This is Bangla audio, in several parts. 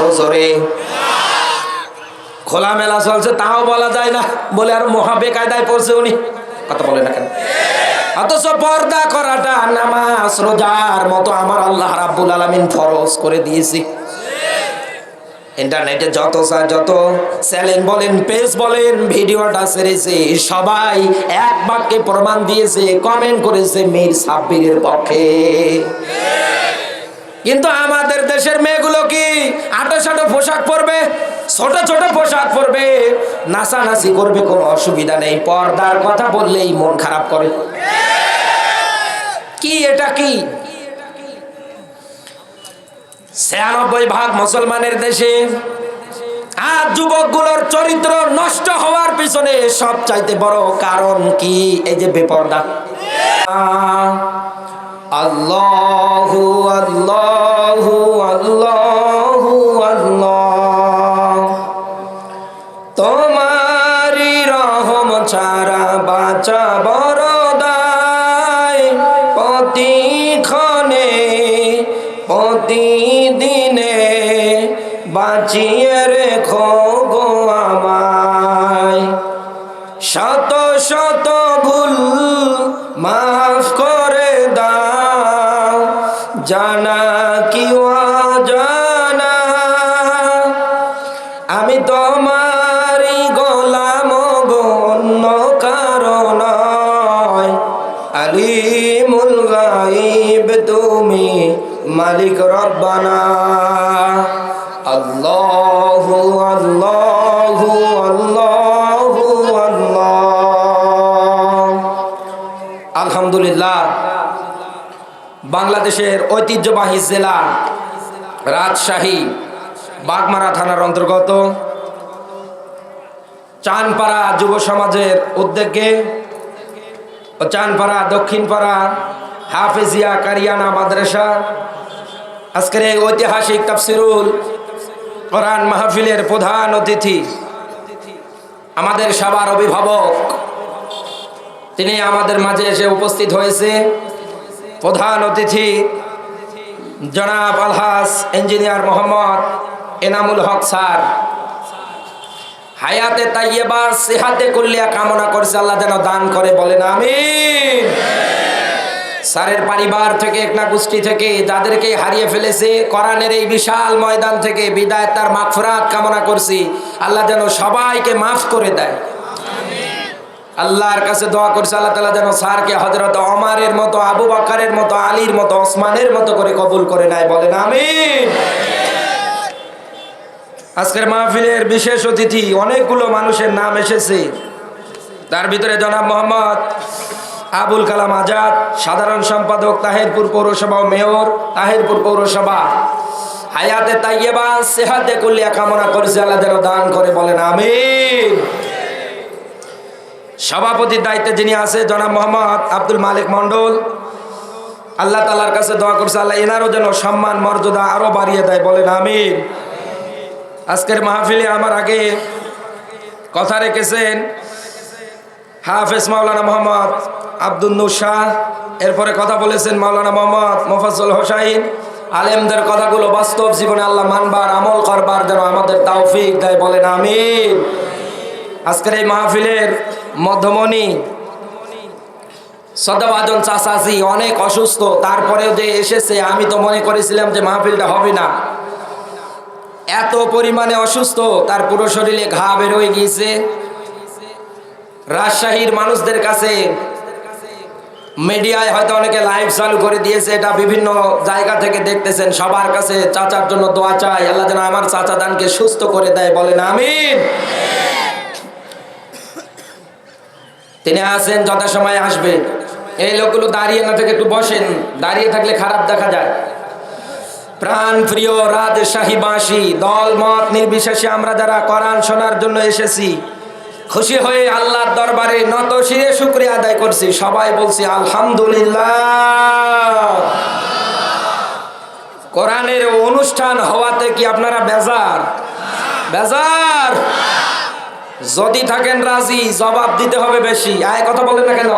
আরো জোরে। খোলামেলা চলছে তাও বলা যায় না বলে আর মহাবেকায়দায় পড়ছে উনি, কথা বলে না কেন? অথচ পর্দা করাটা নামাজ রোজার মতো আমার আল্লাহ রাব্বুল আলামিন ফরজ করে দিয়েছি। ইন্টারনেটে যত চ্যানেল বলেন, পেজ বলেন, ভিডিওটা ছেড়েছে, সবাই এক বাক্যে প্রমাণ দিয়েছে, কমেন্ট করেছে মীর সাব্বিরের পক্ষে। কিন্তু আমাদের দেশের মেয়েগুলো কি আটো পোশাক পরবে, ছোট ছোট পোশাক পরবে, নাচানাচি করবে, কোনো অসুবিধা নেই। পর্দার কথা বললেই মন খারাপ করে। কি এটা কি? 96% মুসলমানের দেশে আর যুবকগুলোর চরিত্র নষ্ট হওয়ার পিছনে সবচাইতে বড় কারণ কি? এই যে বেপর্দা। আল্লাহু আল্লাহু আল্লাহু আল্লাহ, তোমারি রহম ছাড়া বাঁচা বড় দায়, প্রতিক্ষণে প্রতিদিনে বাঁচিয়ে রেখো গো আমায়, শত শত ভুল মাফ করে দাও, জানা কি অজানা, আমি তোমারই গোলাম গো, অন্য কারো নয়। আলিমুল গায়ব তুমি, মালিক রব্বানা। আল্লাহু আল্লাহু আল্লাহু আল্লাহ। আলহামদুলিল্লাহ, বাংলাদেশের ঐতিহ্যবাহী জেলা রাজশাহী বাগমারা থানার অন্তর্গত চানপাড়া যুব সমাজের উদ্যোগে ও চানপাড়া দক্ষিণপাড়া হাফেজিয়া কারিয়ানা মাদ্রাসা আজকের এই ঐতিহাসিক তাফসিরুল কোরআন মাহফিলের প্রধান অতিথি, আমাদের সবার অভিভাবক, তিনি আমাদের মাঝে এসে উপস্থিত হয়েছে। প্রধান অতিথি জনাব আলহাজ ইঞ্জিনিয়ার মোহাম্মদ এনামুল হক স্যার, হায়াতে তাইয়্যিবা সিহাতে কুল্লিয়া কামনা করছে, আল্লাহ যেন দান করে, বলেন আমিন। স্যারের পরিবার থেকে, একনা গোষ্ঠী থেকে যাদেরকে হারিয়ে ফেলেছে, কোরআনের এই বিশাল ময়দান থেকে বিদায় তার মাগফিরাত কামনা করছি, আল্লাহ যেন সবাইকে মাফ করে দেয়। আল্লাহর কাছে দোয়া করছে আল্লাহ তাআলা যেন স্যারকে হযরত ওমরের মতো, আবু বকরের মতো, আলীর মতো, ওসমানের মতো করে কবুল করে নেয়, বলেন আমিন। আজকের মাহফিলের বিশেষ অতিথি অনেকগুলো মানুষের নাম এসেছে, তার ভিতরে জনাব মোহাম্মদ আবুল কালাম আজাদ, সাধারণ সম্পাদক তাহিরপুর পৌরসভা ও মেয়র তাহিরপুর পৌরসভা, হায়াতে তাইয়্যিবা সিহাতে কুল্লিয়া কামনা করেছে, আল্লাহ যেন দান করে, বলেন আমিন। সভাপতির দায়িত্বে যিনি আছে জনাব মোহাম্মদ আব্দুল মালিক মন্ডল, আল্লাহ তাআলার কাছে দোয়া করছে আল্লাহ এনারও যেন সম্মান মর্যাদা আরো বাড়িয়ে দেয়, বলেন আমিন। আজকের মাহফিলে আমার আগে কথা রেখেছেন হাফেজ মাওলানা মোহাম্মদ আব্দুল নূর শাহ, এরপরে কথা বলেছেন মাওলানা মোহাম্মদ মোফাজ্জল হোসাইন। আলেমদের কথাগুলো বাস্তব জীবনে আল্লাহ মানবার, আমল করবার যেন আমাদের তৌফিক দেয়, বলেন আমিন। আজকের এই মাহফিলের মধ্যমণি সদাবাজন চাচাজি অনেক অসুস্থ, তারপরেও যে এসেছে, আমি তো মনে করেছিলাম যে মাহফিলটা হবে না, এত পরিমাণে অসুস্থ, তার পুরো শরীরে ঘা বের হয়ে গিয়েছে। রাজশাহীর মানুষদের কাছে মিডিয়ায় হয়তো অনেকে লাইভ চালু করে দিয়েছে, এটা বিভিন্ন জায়গা থেকে দেখতেছেন, সবার কাছে চাচার জন্য দোয়া চাই, আল্লাহ যেন আমার চাচা দানকে সুস্থ করে দেয়, বলেন আমিন। তিনি আসেন, যথাসময়ে আসবে। এই লোকগুলো দাঁড়িয়ে না থেকে একটু বসেন, দাঁড়িয়ে থাকলে খারাপ দেখা যায়। প্রাণ প্রিয় রাজশাহীবাসী, দল মত নির্বিশেষে আমরা যারা কোরআন শোনার জন্য এসেছি, খুশি হয়ে আল্লাহর দরবারে নত শিরে শুকরিয়া আদায় করছি, সবাই বলছি আলহামদুলিল্লাহ। কোরআনের অনুষ্ঠান হওয়াতে কি আপনারা বেজার? যদি থাকেন রাজি, জবাব দিতে হবে বেশি। আয় কথা বলেন না কেন?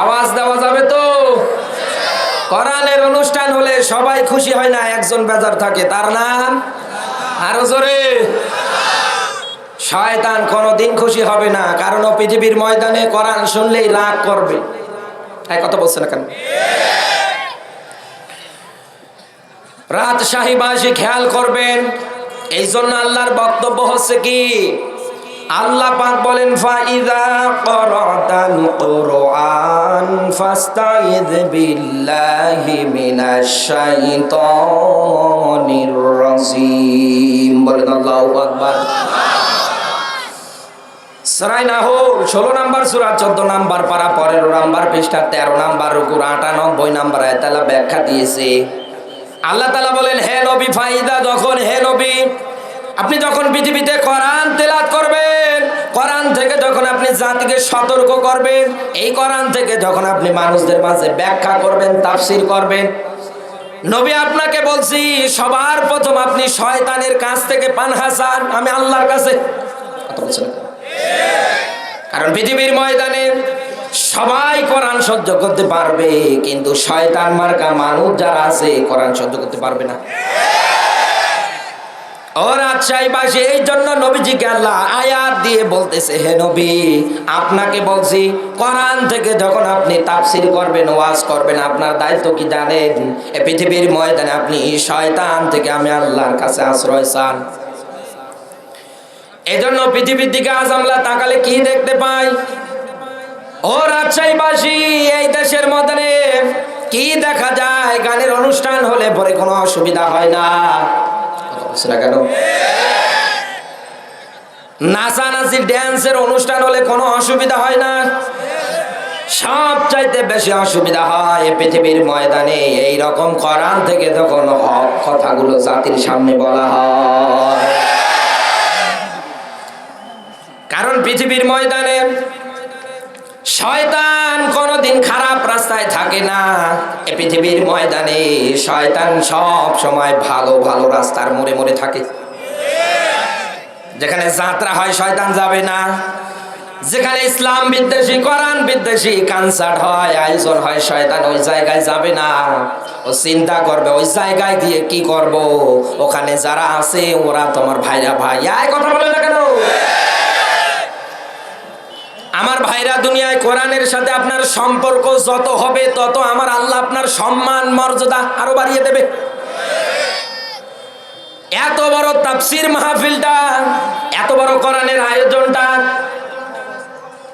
আওয়াজ দেওয়া যাবে তো? কোরআনের অনুষ্ঠান হলে সবাই খুশি হয় না, একজন বেজার থাকে, তার নাম আরো জোরে। শয়তান কোনোদিন খুশি হবে না, কারণ ও পৃথিবীর ময়দানে কোরআন শুনলেই রাগ করবে। এই কথা বলছে না কেন? রাজশাহীবাসী খেয়াল করবেন, এই জন্য আল্লাহর বক্তব্য হচ্ছে কি, আল্লাহ পাক বলেন ফাইযা ক্বরাতাল কুরআন ফাস্তাইয বিল্লাহি মিনাশ শাইতানির রাজিম। বলেন আল্লাহু আকবার। সূরা নাহল 16 নম্বর সূরা 14 নম্বর পারা 15 নম্বর পৃষ্ঠা 13 নম্বর রুকু 98 নম্বর আয়াত আল্লাহ ব্যাখ্যা দিয়েছে। আল্লাহ তাআলা বলেন, হে নবী, ফাইদা যখন, হে নবী আপনি যখন পৃথিবীতে কোরআন তেলাওয়াত করবেন, কোরআন থেকে যখন আপনি জাতিকে সতর্ক করবেন, এই কোরআন থেকে যখন আপনি মানুষদের মাঝে ব্যাখ্যা করবেন, তাফসীর করবেন, নবী আপনাকে বলছি সবার প্রথম আপনি শয়তানের কাছ থেকে পানাহ চান, আমি আল্লাহর কাছে। কথা বলছেন, কারণ পৃথিবীর ময়দানে সবাই কোরআন সহ্য করতে পারবে, কিন্তু শয়তান মার্কা মানুষ যারা আছে কোরআন সহ্য করতে পারবে না। ও রাজশাহীবাসী, এই জন্য নবীজিকে আল্লাহ আয়াত দিয়ে বলতেছে, হে নবী আপনাকে বলছি কোরআন থেকে যখন আপনি তাফসীর করবেন, ওয়াজ করবেন, আপনার দায়িত্ব কি জানেন? এই পৃথিবীর ময়দানে আপনি শয়তান থেকে আমি আল্লাহর কাছে আশ্রয় চান। এজন্য পৃথিবীর দিকে আজ আমরা তাকালে কি দেখতে পাই? ও রাজশাহীবাসী, এই দেশের মধ্যে কি দেখা যায়? গানের অনুষ্ঠান হলে পরে কোনো অসুবিধা হয় না, কেন? নাচানাচি ড্যান্সের অনুষ্ঠান হলে কোনো অসুবিধা হয় না, সবচাইতে বেশি অসুবিধা হয় পৃথিবীর ময়দানে এই রকম কোরআন থেকে যখন হক কথাগুলো জাতির সামনে বলা হয়। কারণ পৃথিবীর ময়দানে শয়তান কোনোদিন খারাপ রাস্তায় থাকে না, এই পৃথিবীর ময়দানে শয়তান সব সময় ভালো ভালো রাস্তার মোড়ে মোড়ে থাকে। যেখানে যাত্রা হয় শয়তান যাবে না, যেখানে ইসলাম বিদ্বেষী, কোরআন বিদ্বেষী কনসার্ট হয়, আয়োজন হয়, শয়তান ওই জায়গায় যাবে না। ও চিন্তা করবে ওই জায়গায় গিয়ে কি করব, ওখানে যারা আছে ওরা তোমার ভাইরা ভাই। এই কথা বলে না কেন? আমার ভাইরা, দুনিয়ায় কোরআনের সাথে আপনার সম্পর্ক যত হবে তত আমার আল্লাহ আপনার সম্মান মর্যাদা আরো বাড়িয়ে দেবে। এত বড় তাফসীর মাহফিলটা, এত বড় কোরআনের আয়োজনটা,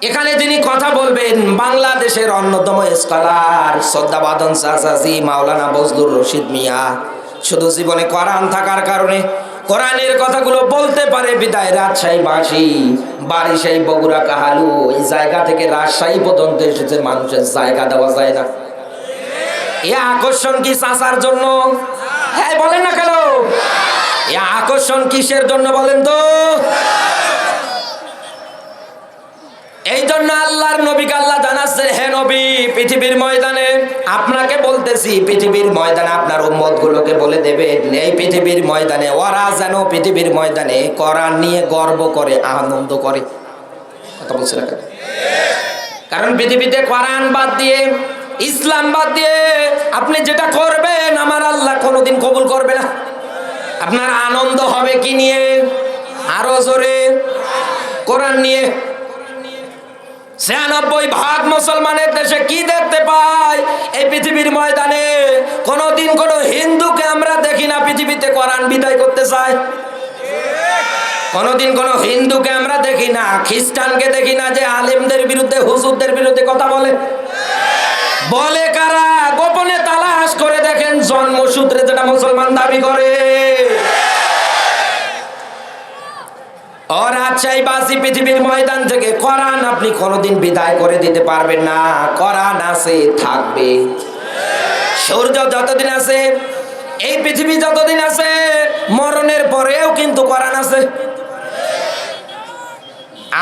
এখানে যিনি কথা বলবেন বাংলাদেশের অন্যতম স্কলার শ্রদ্ধাবাদন চাচাজি মাওলানা বজলুর রশিদ মিয়া। শুধু জীবনে কোরআন থাকার কারণে কোরআনের কথাগুলো বলতে পারে বিদায় রাজশাহীবাসী বাড়ি সেই বগুড়া কাহালু, এই জায়গা থেকে রাজশাহী পর্যন্ত এসেছে, মানুষের জায়গা দেওয়া যায় না। এ আকর্ষণ কি চাচার জন্য? হ্যাঁ বলেন না কেন? এ আকর্ষণ কিসের জন্য বলেন তো? এই জন্য আল্লাহর নবীকে আল্লাহ জানাচ্ছেন, হে নবী পৃথিবীর ময়দানে আপনাকে বলতেছি, পৃথিবীর ময়দানে আপনার উম্মত গুলোকে বলে দেবেন, এই পৃথিবীর ময়দানে ওরা যেন পৃথিবীর ময়দানে কোরআন নিয়ে গর্ব করে, আনন্দ করে। কথা বলছে না কেন? কারণ পৃথিবীতে কোরআন বাদ দিয়ে, ইসলাম বাদ দিয়ে আপনি যেটা করবেন আমার আল্লাহ কোনোদিন কবুল করবে না। আপনার আনন্দ হবে কি নিয়ে? আরো জোরে, কোরআন নিয়ে। ৯৬% মুসলমানের দেশে কি দেখতে পাই? এই পৃথিবীর ময়দানে কোনোদিন কোনো হিন্দুকে আমরা দেখি না পৃথিবীতে কোরআন বিদায় করতে চায়। কোনোদিন কোনো হিন্দুকে আমরা দেখি না, খ্রিস্টানকে দেখি না যে আলেমদের বিরুদ্ধে, হুজুরদের বিরুদ্ধে কথা বলে। বলে কারা? গোপনে তালাশ করে দেখেন, জন্মসূত্রে যেটা মুসলমান দাবি করে। ও রাজশাহীবাসী, পৃথিবীর ময়দান থেকে কোরআন আপনি কোনোদিন বিদায় করে দিতে পারবেন না। কোরআন আছে, থাকবে। সূর্য যতদিন আছে, এই পৃথিবী যতদিন আছে, মরণের পরেও কিন্তু কোরআন আছে।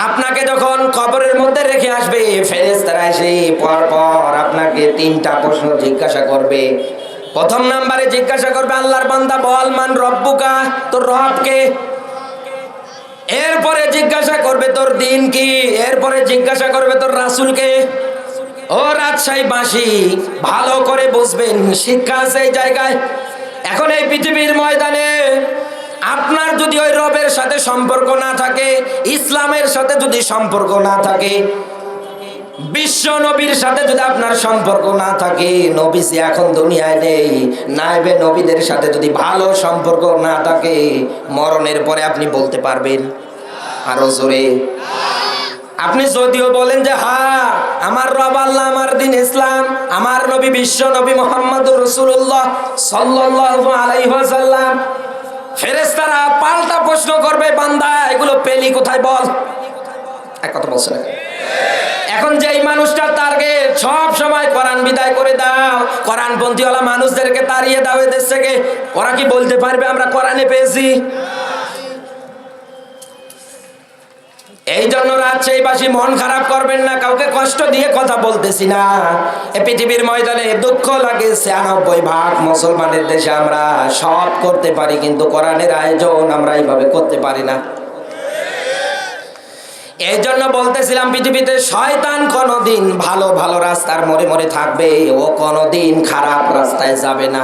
আপনাকে যখন কবরের মধ্যে রেখে আসবে, ফেরেশতারা এসে পর পর আপনাকে 3টা প্রশ্ন জিজ্ঞাসা করবে। প্রথম নাম্বারে জিজ্ঞাসা করবে, আল্লাহর বান্দা বল মান রব্বুকা, তোর রব কে? এরপরে জিজ্ঞাসা করবে তোর দিন কি, এরপরে জিজ্ঞাসা করবে তোর রাসূল কে। ও রাজশাহীবাসী, ভালো করে বুঝবেন, শিক্ষা আছে এই জায়গায়। এখন এই পৃথিবীর ময়দানে আপনার যদি ওই রবের সাথে সম্পর্ক না থাকে, ইসলামের সাথে যদি সম্পর্ক না থাকে, বিশ্ব নবীর সাথে যদি আপনার সম্পর্ক না থাকে, নবীজি এখন দুনিয়ায় নেই, নাইবে নবীদের সাথে যদি ভালো সম্পর্ক না থাকে, মরণের পরে আপনি বলতে পারবেন আরো জোরে? আপনি যদিও বলেন যে হ্যাঁ আমার রব আল্লাহ, আমার দিন ইসলাম, আমার নবী বিশ্ব নবী মুহাম্মদুর রাসূলুল্লাহ সাল্লাল্লাহু আলাইহি ওয়াসাল্লাম, ফেরেশতারা পাল্টা প্রশ্ন করবে, বান্দা এগুলো পেলি কোথায় বল? এক কথা বলছে না। এখন যেই মানুষটার টার্গেট সব সময় কোরআন বিদায় করে দাও, কোরআনপন্থীওয়ালা মানুষদেরকে তাড়িয়ে দাও এদেশ থেকে, ওরা কি বলতে পারবে আমরা কোরআনে পেয়েছি? এই জন্য রাজশাহীবাসী মন খারাপ করবেন না, কাউকে কষ্ট দিয়ে কথা বলতেছি না। এই পৃথিবীর ময়দানে দুঃখ লাগে, ৯৬% মুসলমানের দেশে আমরা সব করতে পারি, কিন্তু কোরআনের আয়োজন আমরা এইভাবে করতে পারি না। এই জন্য বলতেছিলাম, পৃথিবীতে শয়তান কোনোদিন ভালো ভালো রাস্তার মোড়ে মোড়ে থাকবে, ও কোনোদিন খারাপ রাস্তায় যাবে না।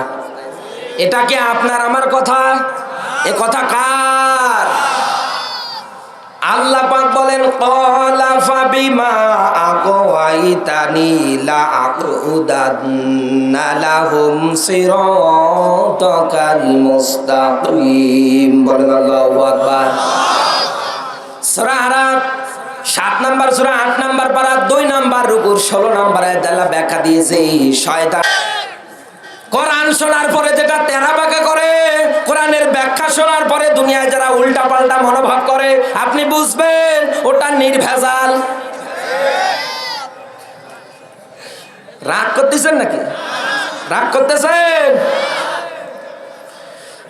এটা কি আপনার আমার কথা? এ কথা কার? আল্লাহ পাক বলেন, ক্বালা ফাবিমা আগওয়াইতানি লা আকুদান্না লাহুম সিরাতাকাল মুস্তাকিম। বলেন আল্লাহু আকবার। সূরা আরাফ ৭ নম্বর সূরা ৮ নম্বর পারা ২ নম্বর রুকুর ১৬ নম্বর আয়াতে আল্লাহ ব্যাখ্যা দিয়েছে, শয়তান কোরআন শোনার পরে যেটা তেরা বাঁকা করে, কোরআনের ব্যাখ্যা শোনার পরে দুনিয়ায় যারা উল্টা পাল্টা মনোভাব করে, আপনি বুঝবেন ওটা নির্ভেজাল। রাগ করতেছেন নাকি? রাগ করতেছেন?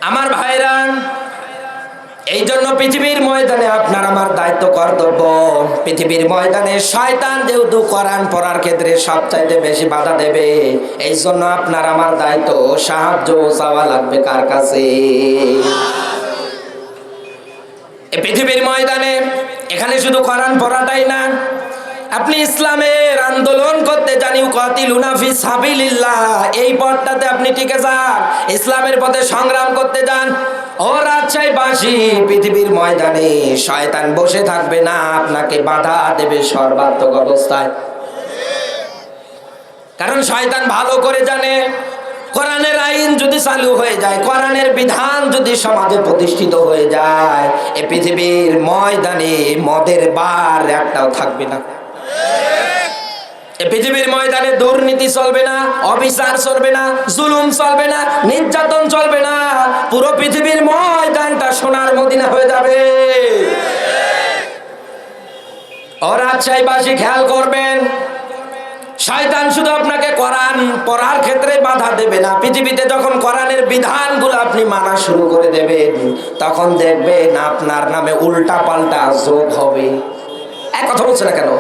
আমার ভাইরা, এই জন্য পৃথিবীর ময়দানে আপনার আমার দায়িত্ব কর্তব্য, পৃথিবীর ময়দানে শয়তান যেহেতু কোরআন পড়ার ক্ষেত্রে সবচাইতে বেশি বাধা দেবে, এই জন্য আপনার আমার দায়িত্ব সাহায্য চাওয়া লাগবে কার কাছে? এই পৃথিবীর ময়দানে এখানে শুধু কোরআন পড়াটাই না, আপনি ইসলামের আন্দোলন করতে জানি, কাতিলুনা ফি সাবিলিল্লাহ, এই পথটাতে আপনি টিকে যান, ইসলামের পথে সংগ্রাম করতে যান। ও রাজশাহীবাসী, পৃথিবীর ময়দানে শয়তান বসে থাকবে না, আপনাকে বাধা দেবে সর্বাত্মক অবস্থায়। কারণ শয়তান ভালো করে জানে, কোরআনের আইন যদি চালু হয়ে যায়, কোরআনের বিধান যদি সমাজে প্রতিষ্ঠিত হয়ে যায়, এই পৃথিবীর ময়দানে মদের বার একটাও থাকবে না। পৃথিবীর ময়দানে দুর্নীতি চলবে না, অবিচার চলবে না, জুলুম চলবে না, নির্যাতন চলবে না, পুরো পৃথিবীর ময়দানটা সোনার মদিনা হয়ে যাবে। ও রাজশাহীবাসী, খেয়াল করবেন, শয়তান শুধু আপনাকে কোরআন পড়ার ক্ষেত্রে বাধা দেবে না, পৃথিবীতে যখন কোরআনের বিধানগুলো আপনি মানা শুরু করে দেবেন, তখন দেখবেন আপনার নামে উল্টা পাল্টা যোগ হবে। এক কথা বলছে না কেন?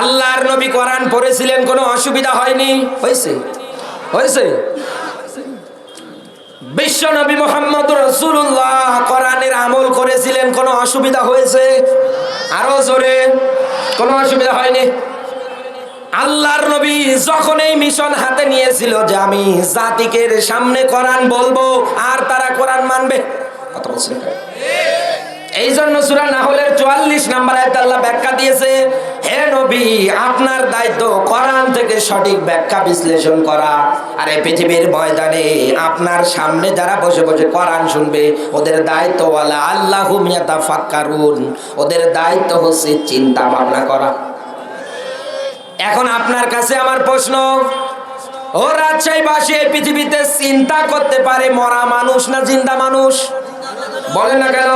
আল্লাহর নবী কোরআন পড়েছিলেন, কোনো অসুবিধা হয়নি? হয়েছে? হয়েছে? বিশ্ব নবী মুহাম্মদুর রাসূলুল্লাহ কোরআনের আমল করেছিলেন, কোনো অসুবিধা হয়েছে? আরো জোরে, কোনো অসুবিধা হয়নি। আল্লাহর নবী যখন এই মিশন হাতে নিয়েছিল যে আমি জাতিকের সামনে কোরআন বলবো আর তারা কোরআন মানবে, কথা বলছেন, এই জন্য সূরা নাহলের ৪৪ নম্বর আয়াতে আল্লাহ ব্যাখ্যা দিয়েছে, হে নবী, আপনার দায়িত্ব কোরআন থেকে সঠিক ব্যাখ্যা বিশ্লেষণ করা। আর এই পৃথিবীর ময়দানে আপনার সামনে যারা বসে বসে কোরআন শুনবে, ওদের দায়িত্ব ওয়ালা আল্লাহুম ইয়াতাফাক্কারুন, ওদের দায়িত্ব হচ্ছে চিন্তা ভাবনা করা। এখন আপনার কাছে আমার প্রশ্ন, ও রাজশাহীবাসী, এই পৃথিবীতে চিন্তা করতে পারে মরা মানুষ না জিন্দা মানুষ? বলেন না কেন?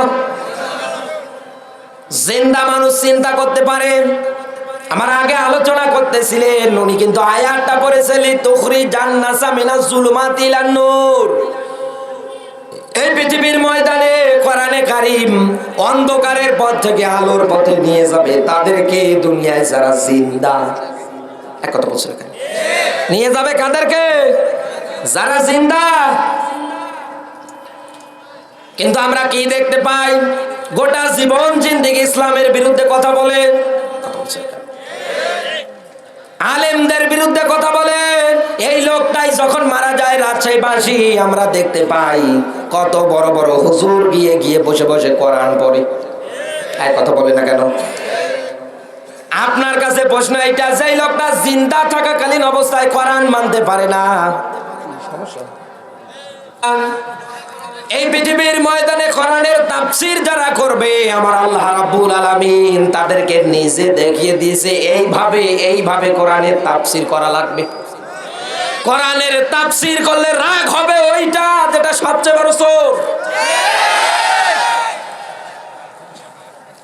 জিন্দা মানুষ চিন্তা করতে পারে। আমার আগে আলোচনা করতেছিলেন, উনি কিন্তু আয়াতটা পড়েছিলেন, তুখরিজান নাসা মিনাজ জুলুমাতি ইলান নূর। এই পৃথিবীর ময়দানে কোরআনে কারীম অন্ধকারের পথ থেকে আলোর পথে নিয়ে যাবে তাদেরকে, দুনিয়ায় যারা জিন্দা। এক কথা বলছেন কেন? নিয়ে যাবে কাদেরকে? যারা জিন্দা। কিন্তু আমরা কি দেখতে পাই? গোটা জীবন জিন্দেগি ইসলামের বিরুদ্ধে কথা বলে। আলেমদের বিরুদ্ধে কথা বলেন। এই লোকটাই যখন মারা যায় রাজশাহীবাসী আমরা দেখতে পাই কত বড় বড় হুজুর গিয়ে গিয়ে বসে বসে কোরআন পড়ে। এই কথা বলে না কেন? আপনার কাছে প্রশ্ন এইটা, যেই লোকটা জিন্দা থাকাকালীন অবস্থায় কোরআন মানতে পারে না, এই পৃথিবীর ময়দানে কোরআনের তাফসীর যারা করবে আমার আল্লাহ রাব্বুল আলামিন তাদেরকে নিজে দেখিয়ে দিয়েছে এইভাবে কোরআনের তাফসীর করা লাগবে। কোরআনের তাফসীর করলে রাগ হবে ওইটা যেটা সবচেয়ে বড় চোর।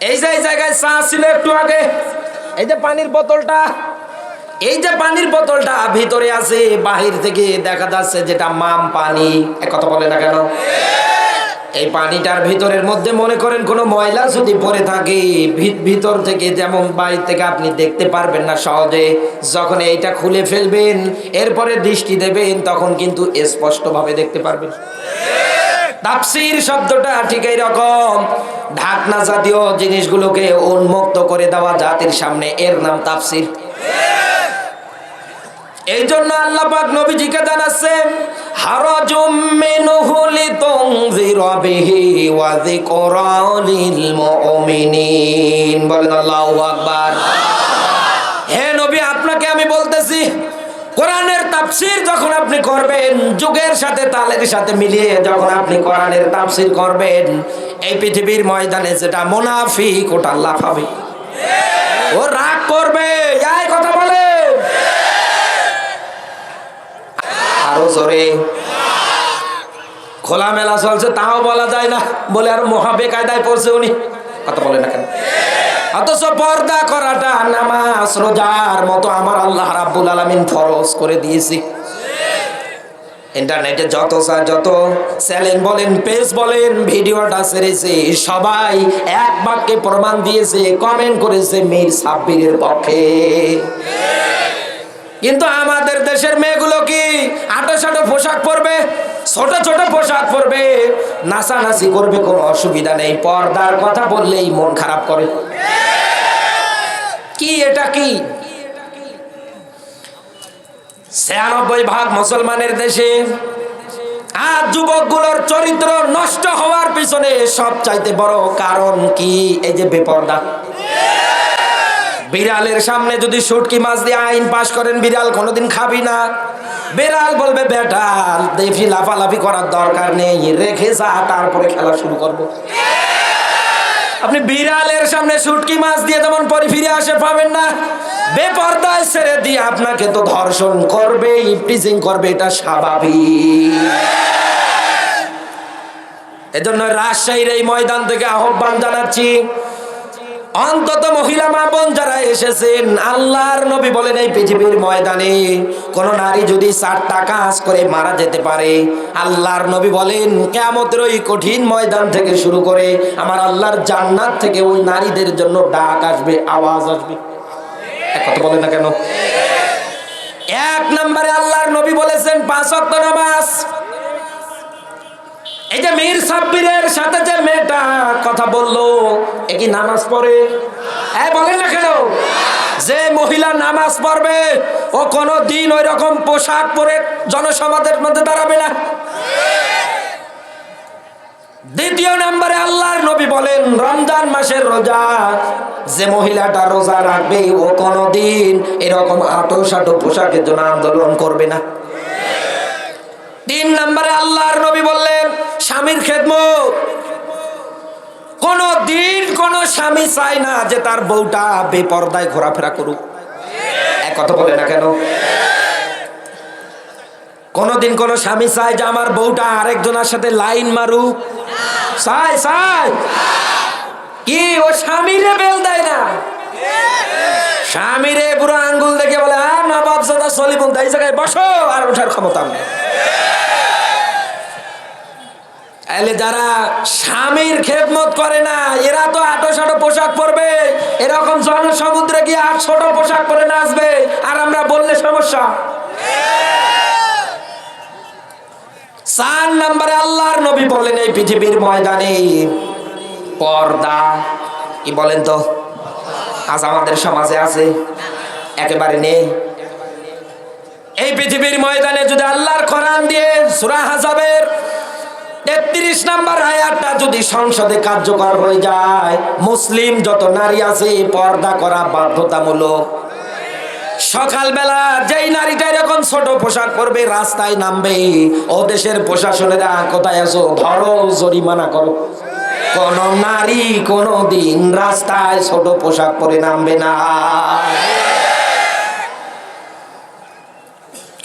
এই যে জায়গায় চা ছিল একটু আগে, এই যে পানির বোতলটা, এই যে পানির বোতলটা ভিতরে আছে, বাহির থেকে দেখা যাচ্ছে যেটা মাম পানি। এক কথা বলে না কেন? এই পানিটার ভিতরের মধ্যে মনে করেন কোনো ময়লা যদি পড়ে থাকে, ভিতর থেকে যেমন বাইরে থেকে আপনি দেখতে পারবেন না সহজে, যখন এইটা খুলে ফেলবেন এরপরে দৃষ্টি দেবেন তখন কিন্তু স্পষ্টভাবে দেখতে পারবেন। তাফসীর শব্দটা ঠিক এইরকম, ঢাকনা জাতীয় জিনিসগুলোকে উন্মুক্ত করে দেওয়া জাতির সামনে, এর নাম তাফসীর। এই জন্য আল্লাহ পাক নবীজিকে জানাচ্ছেন হারাজুম মিনহু লিতুনযিরা বিহি ওয়া যিকরা লিল মুমিনিন। বলেন আল্লাহু আকবার। হে নবী, আপনাকে আমি বলতেছি কোরআনের তাফসীর যখন আপনি করবেন, যুগের সাথে তালের সাথে মিলিয়ে যখন আপনি কোরআনের তাফসীর করবেন, এই পৃথিবীর ময়দানে যেটা মুনাফিক ওটা লাফাবে, ও রাগ করবে। এই কথা বলে আরো জোরে। খোলামেলা চলছে তাও বলা যায় না বলে আর মহাবেকায়দায় পড়ছে উনি। কথা বলে না কেন? অথচ পর্দা করাটা নামাজ রোজার মতো আমার আল্লাহ রাব্বুল আলামিন ফরজ করে দিয়েছে। ইন্টারনেটে যত চ্যানেল বলেন, পেজ বলেন, ভিডিওটা ছেড়েছে, সবাই এক বাক্যে প্রমাণ দিয়েছে, কমেন্ট করেছে মীর সাব্বিরের পক্ষে। কিন্তু আমাদের দেশের মেয়েগুলো কি আটো পোশাক পরবে, ছোট ছোট পোশাক পরবে, নাচানাচি করবে, কোনো অসুবিধা নেই। পর্দার কথা বললেই মন খারাপ করে। কি এটা কি? 96% মুসলমানের দেশে আর যুবকগুলোর চরিত্র নষ্ট হওয়ার পিছনে সবচাইতে বড় কারণ কি? এই যে বেপর্দা। বিড়ালের সামনে যদি শুটকি মাছ দিয়ে আইন পাশ করেন, বিড়াল কোনোদিন খাবি না। বিড়াল বলবে বেটা দেখি লাফালাফি করার দরকার নেই, রেখে যা, তারপরে খেলা শুরু করব। আপনি বিড়ালের সামনে শুটকি মাছ দিয়ে যেমন পরে ফিরে আসে পাবেন না, বেপর্দায় ছেড়ে দিয়ে আপনাকে তো ধর্ষণ করবে, ইফটিজিং করবে, এটা স্বাভাবিক। এজন্য রাজশাহীর এই ময়দান থেকে আহ্বান জানাচ্ছি, অন্তত মহিলা মা বোন যারা এসেছেন, আল্লাহর নবী বলেন এই পৃথিবীর ময়দানে কোন নারী যদি 4টা কাজ করে মারা যেতে পারে, আল্লাহর নবী বলেন কিয়ামতের ওই কঠিন ময়দান থেকে শুরু করে আমার আল্লাহর জান্নাত থেকে ওই নারীদের জন্য ডাক আসবে, আওয়াজ আসবে। এক কথা বলেন না কেন? 1 নম্বরে আল্লাহর নবী বলেছেন 5 ওয়াক্ত নামাজ। এই যে মীর সাব্বিরের সাথে যে মেয়েটা কথা বললো, এ কি নামাজ পড়ে? বলেন না কেন? যে মহিলা নামাজ পড়বে ও কোনো দিন ওই রকম পোশাক পরে জনসমাজের মধ্যে দাঁড়াবে না। 2 নম্বরে আল্লাহর নবী বলেন রমজান মাসের রোজা যে মহিলাটা রোজা রাখবে ও কোনো দিন এরকম আটো পোশাকের জন্য আন্দোলন করবে না। 3 নম্বরে আল্লাহর নবী বললেন স্বামীর খেদমত। কোন দিন কোন স্বামী চায় না যে তার বউটা বেপরদায় ঘোরাফেরা করুক। এক কথা বলে না কেন? কোনদিন কোন স্বামী চায় যে আমার বউটা আরেকজনের সাথে লাইন মারুক? চায় কি? ও স্বামীরে বেল দেয় না। স্বামীরে পুরো আঙ্গুল দেখে বলে নবাব সাদা সলিমুন এই জায়গায় বসো, আর ওঠার ক্ষমতা নেই। যারা স্বামীর খেদমত করে না এরা তো আটো পোশাক পরবে, এরকম জনসমুদ্রে গিয়ে 8ছোট পোশাক পরে নাচবে, আর আমরা বললে সমস্যা। 4 নম্বরে আল্লাহর নবী বলেন এই পৃথিবীর ময়দানে পর্দা কি বলেন তো? আজ আমাদের সমাজে আছে? একেবারে নেই। এই পৃথিবীর ময়দানে যদি আল্লাহর কোরআন দিয়ে সূরা আহজাবের ৩৩ নম্বর আয়াতটা যদি সংসদে কার্যকর হয়ে যায়, মুসলিম যত নারী আছে পর্দা করা বাধ্যতামূলক। সকালবেলা যেই নারীটা এরকম ছোট পোশাক পরবে রাস্তায় নামবে, ও দেশের প্রশাসনেরা কোথায় আছো, ধরো জরিমানা করো। কোন নারী কোন দিন রাস্তায় ছোট পোশাক পরে নামবে না।